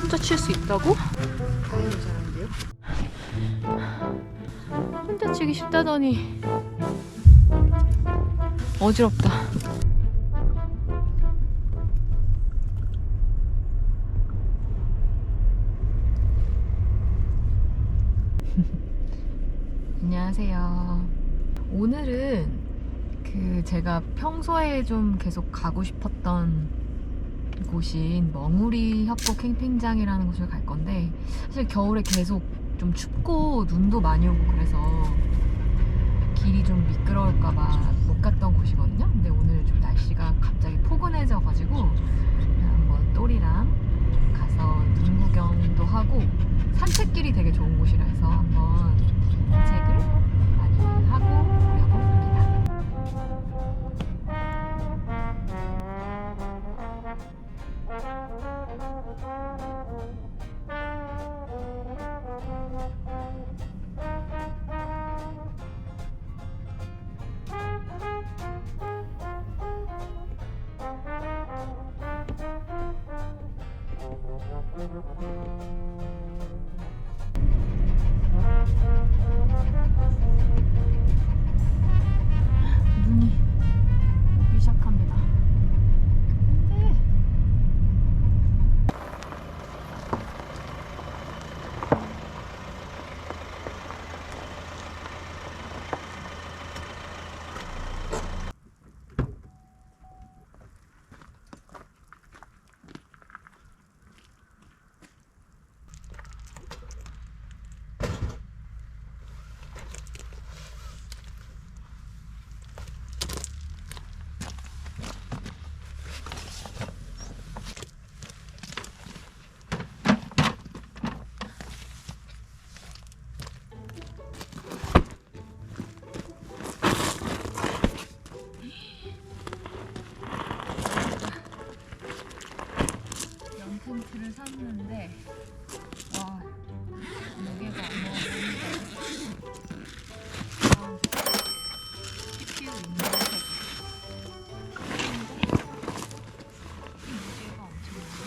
혼자 칠 수 있다고? 다행히 잘하는데요? 혼자 치기 쉽다더니 어지럽다. 안녕하세요. 오늘은 제가 평소에 좀 계속 가고 싶었던 곳인 멍우리 협곡 캠핑장이라는 곳을 갈 건데, 사실 겨울에 계속 좀 춥고 눈도 많이 오고 그래서 길이 좀 미끄러울까봐 못 갔던 곳이거든요. 근데 오늘 좀 날씨가 갑자기 포근해져가지고 한번 또리랑 가서 눈 구경도 하고 산책길이 되게 좋은 곳이라 해서 한번 산책을 많이 하고 오려고 합니다. 눈이 오기 시작합니다. 근데 텐트를 샀는데 와, 무게가 어마어마합니다. CPU 인버터 무게가 엄청나요.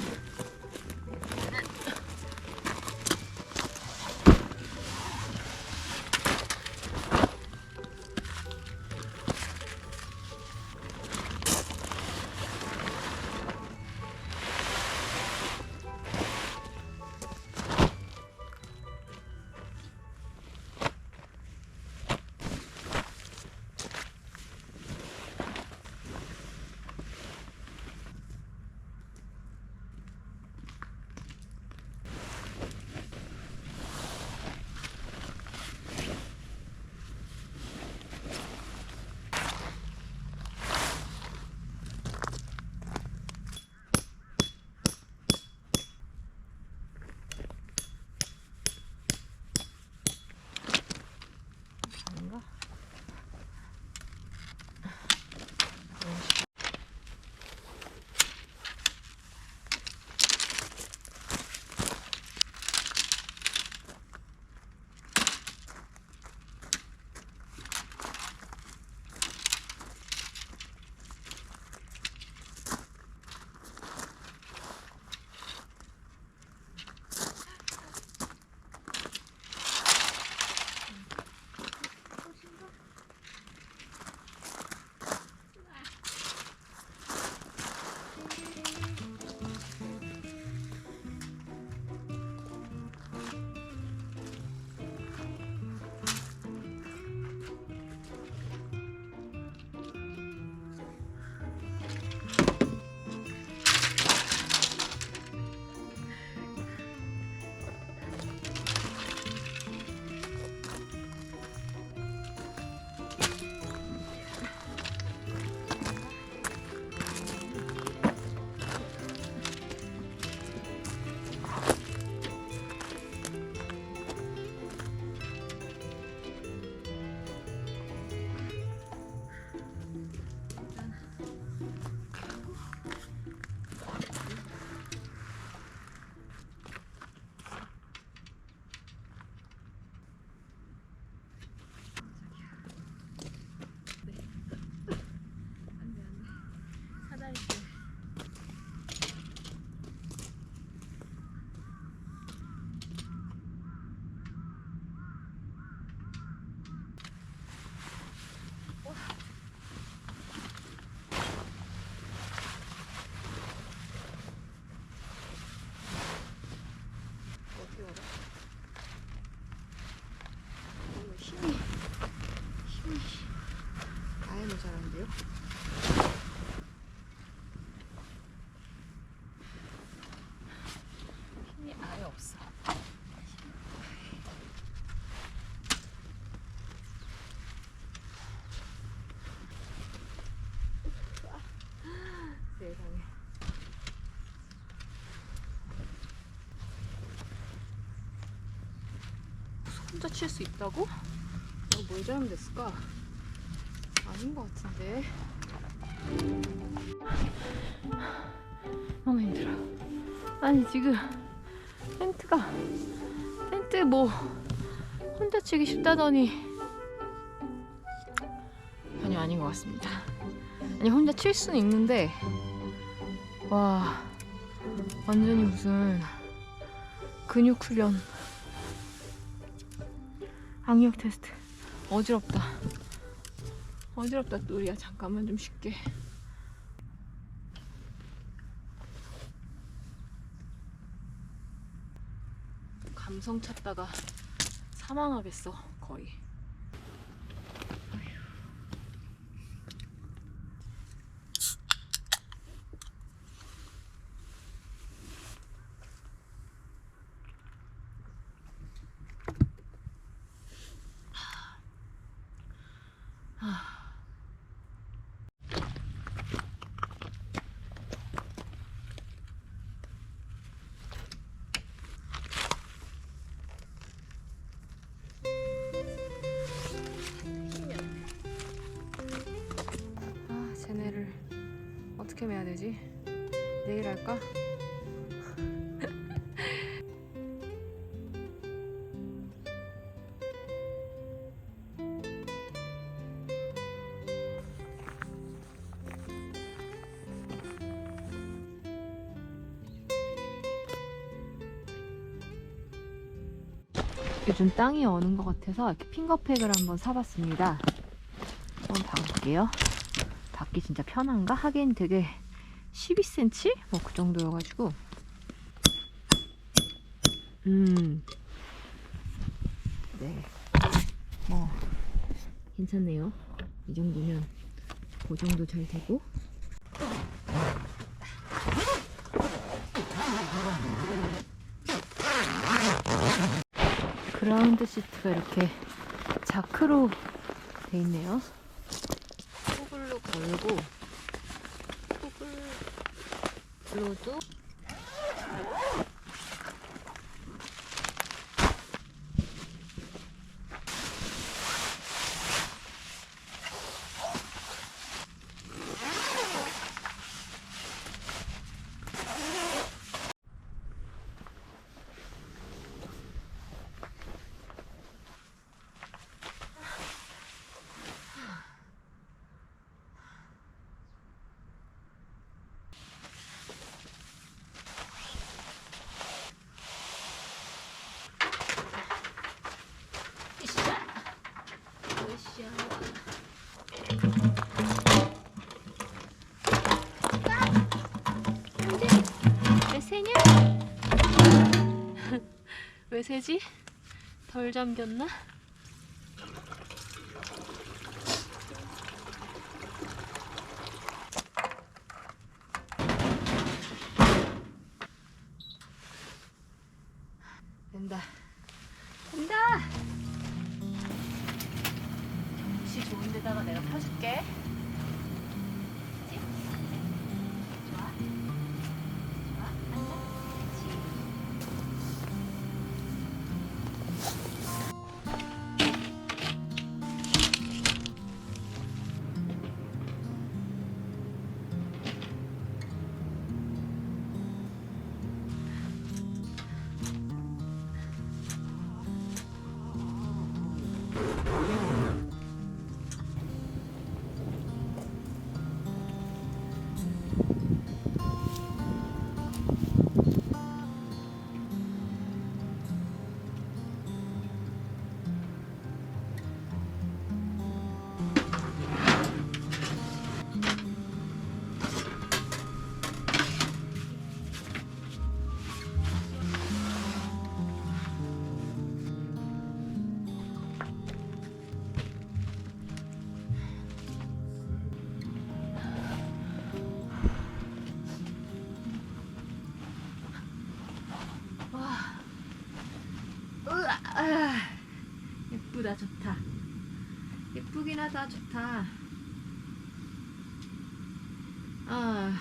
혼자 칠 수 있다고? 내가 뭘 잘못했을까? 아닌 것 같은데. 너무 힘들어. 아니 지금 텐트 뭐 혼자 치기 쉽다더니 전혀 아닌 것 같습니다. 아니 혼자 칠 수는 있는데 와 완전히 무슨 근육 훈련, 악력 테스트. 어지럽다 또리야. 잠깐만 좀 쉴게. 감성 찾다가 사망하겠어 거의. 쟤네를 어떻게 매야 되지? 내일 할까? 요즘 땅이 어는 것 같아서 이렇게 핑거팩을 한번 사봤습니다. 한번 박아볼게요. 박기 진짜 편한가? 하긴 되게 12cm? 뭐 그 정도여가지고 네, 뭐 괜찮네요. 이 정도면 고정도 잘 되고. 그라운드 시트가 이렇게 자크로 돼 있네요. 호글로 걸고 호글로도 왜 새냐? 왜 새지? 덜 잠겼나? 된다. 경치 좋은 데다가 내가 펴줄게. 좋아. 예쁘다. 좋다. 예쁘긴 하다. 좋다. 아,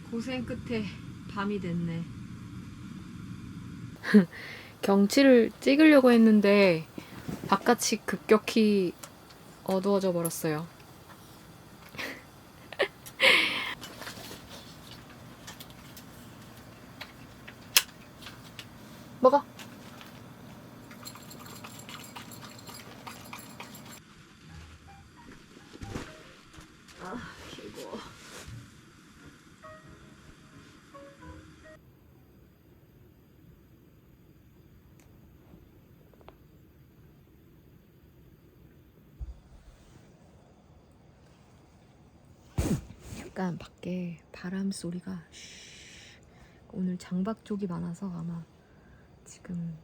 고생 끝에 밤이 됐네. 경치를 찍으려고 했는데 바깥이 급격히 어두워져 버렸어요. 먹어. 이거. 약간 밖에 바람 소리가 오늘 장박 쪽이 많아서 아마 지금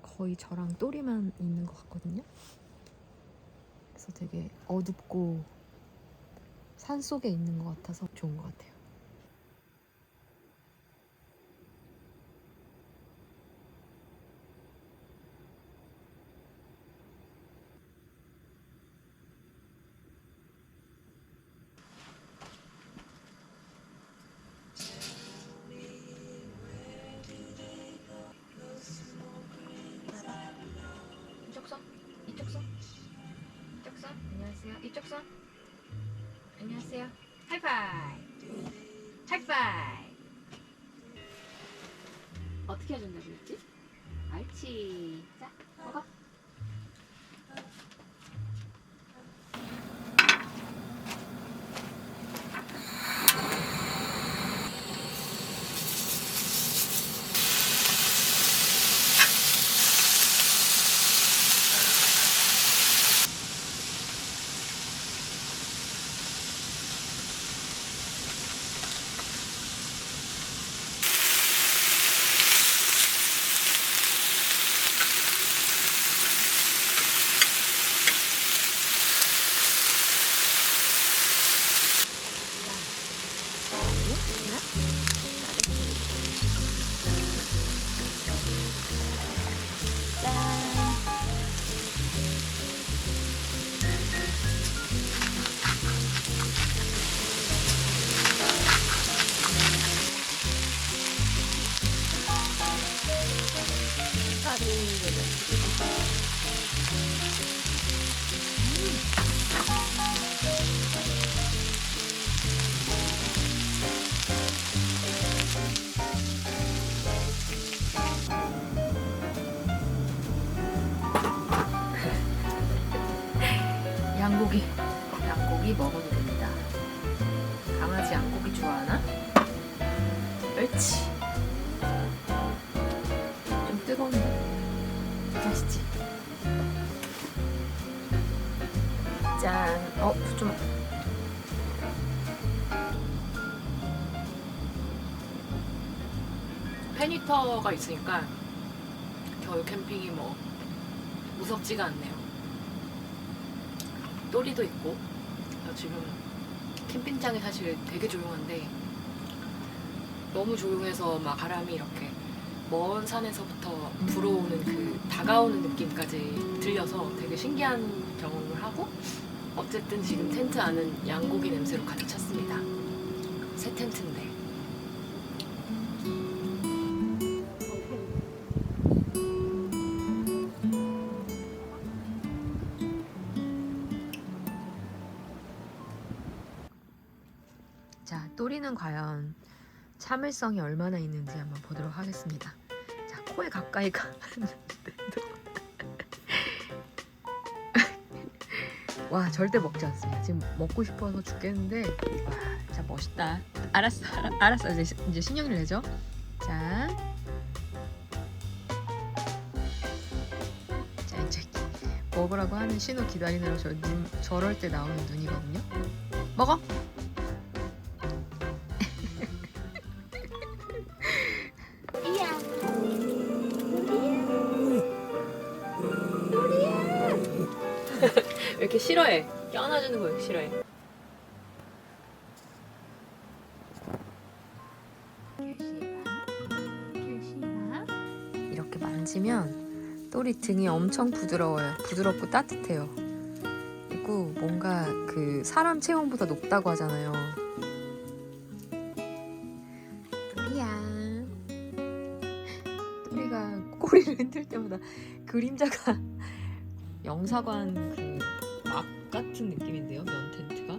거의 저랑 또리만 있는 것 같거든요. 그래서 되게 어둡고 산 속에 있는 것 같아서 좋은 것 같아요. 이쪽 손, 이쪽 손, 이쪽 손. 안녕하세요. 이쪽 손. 안녕하세요. 하이파이. 하이파이. 어떻게 해준다고 그랬지? 옳지. 자, 먹어. 양고기 먹어도 됩니다. 강아지 양고기 좋아하나? 옳지. 좀 뜨거운데 맛있지? 짠. 좀 팬히터가 있으니까 겨울 캠핑이 뭐 무섭지가 않네요. 또리도 있고. 지금 캠핑장이 사실 되게 조용한데 너무 조용해서 막 바람이 이렇게 먼 산에서부터 불어오는 그 다가오는 느낌까지 들려서 되게 신기한 경험을 하고, 어쨌든 지금 텐트 안은 양고기 냄새로 가득 찼습니다. 새 텐트인데. 자, 또리는 과연 참을성이 얼마나 있는지 한번 보도록 하겠습니다. 자, 코에 가까이 가는데도 와, 절대 먹지 않습니다. 지금 먹고 싶어서 죽겠는데. 와, 진짜 멋있다. 알았어. 이제 신용을 내죠. 자, 이제 먹으라고 하는 신호 기다리느라 저럴 때 나오는 눈이거든요. 먹어. 왜 이렇게 싫어해? 껴안아주는 거 왜 이렇게 싫어해? 이렇게 만지면 또리 등이 엄청 부드러워요. 부드럽고 따뜻해요. 그리고 뭔가 그 사람 체온보다 높다고 하잖아요. 또리야. 또리가 꼭 꼬리를 흔들 때마다 그림자가 영사관 그 막 같은 느낌인데요, 면 텐트가.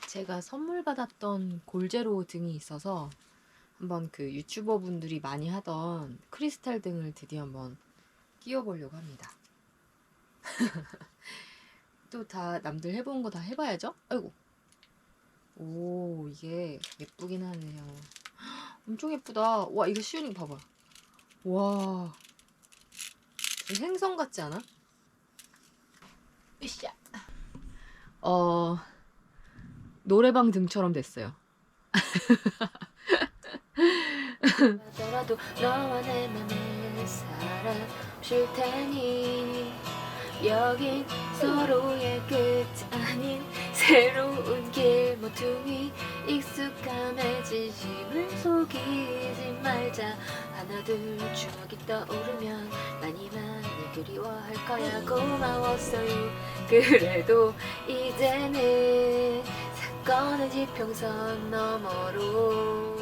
제가 선물 받았던 골제로 등이 있어서 한번 그 유튜버 분들이 많이 하던 크리스탈 등을 드디어 한번 끼워보려고 합니다. 또 다 남들 해본 거 다 해봐야죠? 아이고. 오, 이게 예쁘긴 하네요. 엄청 예쁘다. 와, 이거 시우닝 봐봐. 와, 생선 같지 않아? 으쌰. 노래방 등처럼 됐어요. 하더라도 너와 내 맘을 살아줄 테니 여긴 서로의 끝이 아닌 새로운 길 모퉁이 익숙함에 진심을 속이지 말자. 하나 둘 추억이 떠오르면 많이 그리워할 거야. 고마웠어요. 그래도 이제는 사건은 지평선 너머로